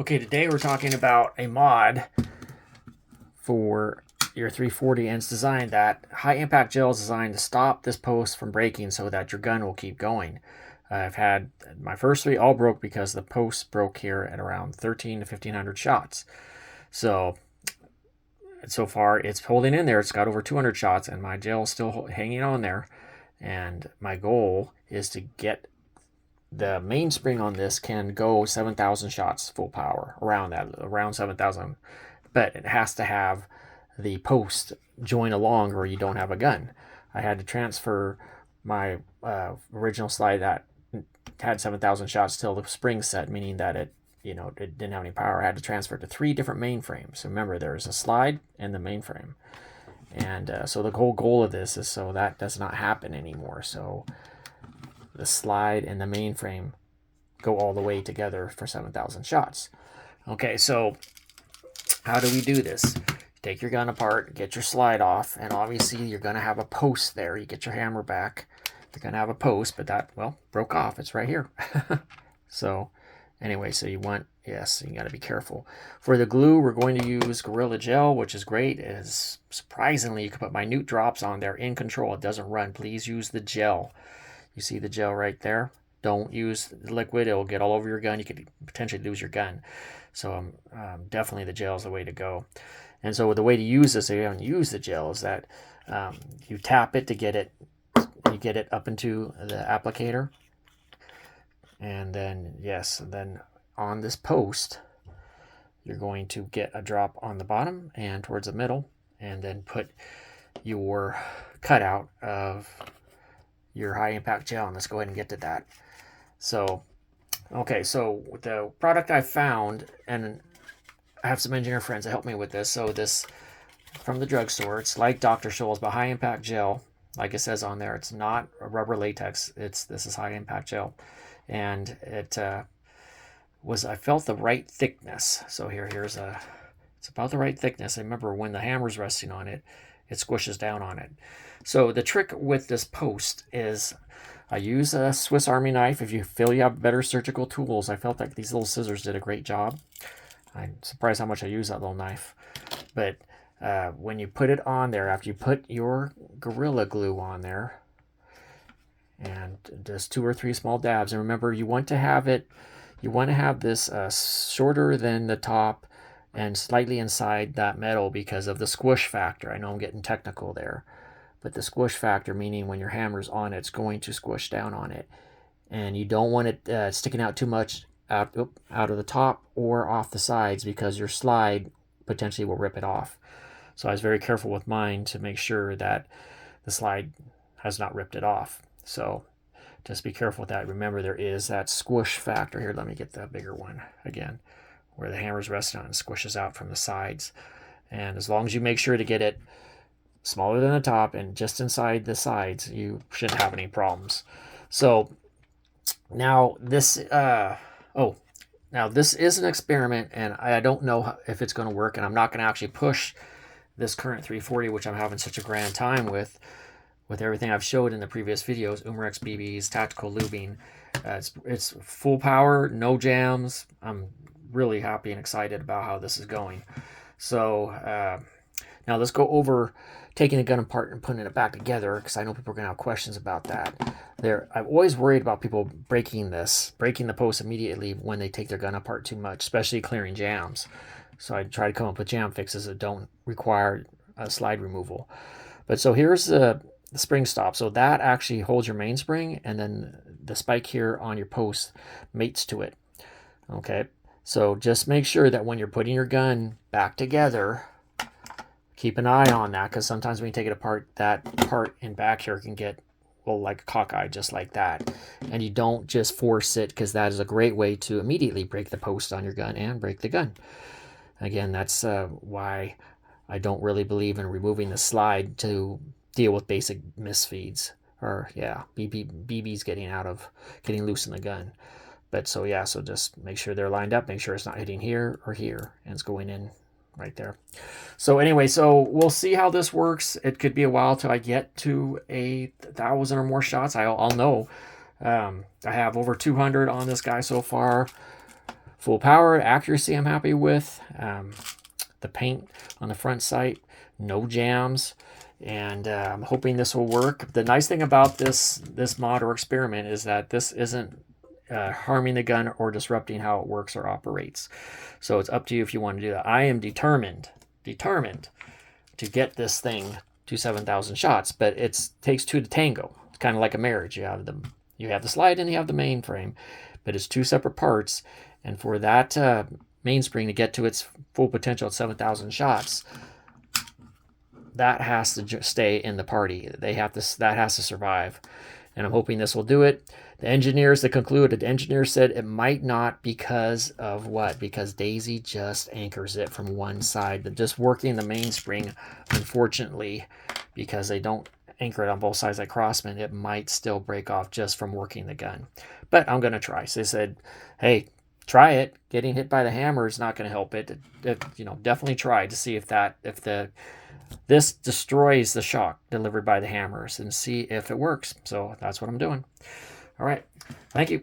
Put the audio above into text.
Okay, today we're talking about a mod for your 340, and it's designed that high impact gel is designed to stop this post from breaking so that your gun will keep going. I've had my first three all broke because the post broke here at around 13 to 1500 shots. So far it's holding in there. It's got over 200 shots and my gel is still hanging on there. And my goal is to get the mainspring on this can go 7,000 shots full power, around 7,000, but it has to have the post join along or you don't have a gun. I had to transfer my original slide that had 7,000 shots till the spring set, meaning that it didn't have any power. I had to transfer it to three different mainframes. So remember, there's a slide and the mainframe. And so the whole goal of this is so that does not happen anymore. So the slide and the mainframe go all the way together for 7,000 shots. Okay, so how do we do this? Take your gun apart, get your slide off, and obviously you're going to have a post there. You get your hammer back, you're going to have a post, but that, well, broke off. It's right here. So anyway, so you got to be careful. For the glue, we're going to use Gorilla Gel, which is great. It is surprisingly, you can put minute drops on there in control. It doesn't run. Please use the gel. You see the gel right there? Don't use the liquid. It'll get all over your gun. You could potentially lose your gun. So definitely the gel is the way to go. And so the way to use this, if you haven't used the gel, is that you tap it to get it, you get it up into the applicator. And then, then on this post, you're going to get a drop on the bottom and towards the middle, and then put your cutout of your high impact gel. And let's go ahead and get to that. So, okay, so the product I found, and I have some engineer friends that help me with this. So this from the drugstore, it's like Dr. Scholl's, but high impact gel. Like it says on there, it's not a rubber latex. This is high impact gel, and it I felt the right thickness. So it's about the right thickness. I remember when the hammer's resting on it, it squishes down on it. So the trick with this post is I use a Swiss Army knife. If you feel you have better surgical tools, I felt like these little scissors did a great job. I'm surprised how much I use that little knife. But when you put it on there, after you put your Gorilla Glue on there, and just 2 or 3 small dabs, and remember you want to have this shorter than the top and slightly inside that metal because of the squish factor. I know I'm getting technical there, but the squish factor, meaning when your hammer's on it, it's going to squish down on it, and you don't want it sticking out too much out of the top or off the sides because your slide potentially will rip it off. So I was very careful with mine to make sure that the slide has not ripped it off. So just be careful with that. Remember, there is that squish factor here. Let me get the bigger one again, where the hammer's resting on and squishes out from the sides. And as long as you make sure to get it smaller than the top and just inside the sides, you shouldn't have any problems. So now this this is an experiment, and I don't know if it's going to work, and I'm not going to actually push this current 340, which I'm having such a grand time with everything I've showed in the previous videos, Umarex BBs, tactical lubing. It's full power, no jams. I'm really happy and excited about how this is going. So now let's go over taking the gun apart and putting it back together, because I know people are going to have questions about that. I'm always worried about people breaking the post immediately when they take their gun apart too much, especially clearing jams. So I try to come up with jam fixes that don't require a slide removal. But so here's the spring stop. So that actually holds your mainspring, and then the spike here on your post mates to it. Okay, so just make sure that when you're putting your gun back together, keep an eye on that, because sometimes when you take it apart, that part in back here can get, well, like a cockeye, just like that. And you don't just force it, because that is a great way to immediately break the post on your gun and break the gun. Again, that's why I don't really believe in removing the slide to deal with basic misfeeds, or BBs getting loose in the gun. But so just make sure they're lined up, make sure it's not hitting here or here, and it's going in right there. So anyway, so we'll see how this works. It could be a while till I get to 1,000 or more shots. I'll know. I have over 200 on this guy so far. full power, accuracy I'm happy with. The paint on the front sight, no jams. And I'm hoping this will work. The nice thing about this mod or experiment is that this isn't harming the gun or disrupting how it works or operates. So it's up to you if you want to do that. I am determined to get this thing to 7,000 shots, but it takes two to tango. It's kind of like a marriage. You have the slide and you have the mainframe, but it's two separate parts. And for that mainspring to get to its full potential at 7,000 shots, that has to stay in the party. That has to survive. And I'm hoping this will do it. The engineers said it might not because of what? Because Daisy just anchors it from one side. Just working the mainspring, unfortunately, because they don't anchor it on both sides like Crossman, it might still break off just from working the gun. But I'm going to try. So they said, hey, try it. Getting hit by the hammer is not going to help it. Definitely try to see if this destroys the shock delivered by the hammers and see if it works. So that's what I'm doing. All right. Thank you.